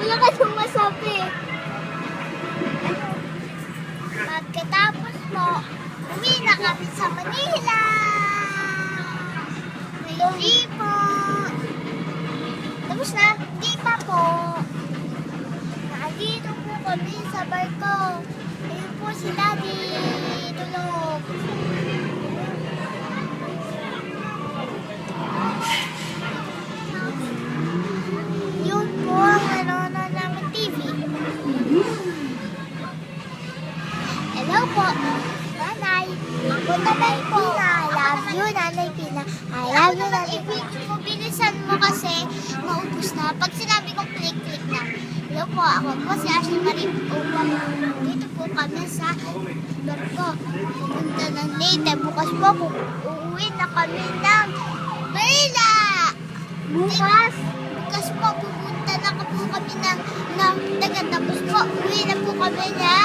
Wala ka nang masabi. Pagkatapos mo, uwi na kami sa Manila. Hindi po. Tapos na? Hindi pa po. Nandito po kami sa barko. Ayun po si Daddy. Tulog. Yun po ang nanonood namin TV. Hello po, Nanay. Ako Nanay Pina. I love you, Nanay Pina. I love you, Nanay Pina. Bilisan mo kasi maubos na. Pag sinabi kong click-click na. Hello po, ako po si Ashley Marie Upang. Dito po kami sa barko. Pupunta ng Leyte. Bukas po, uuwi na kami ng Manila. Bukas? Bukas po, pupunta na po kami ng Dagat. Tapos po, uwi na po kami na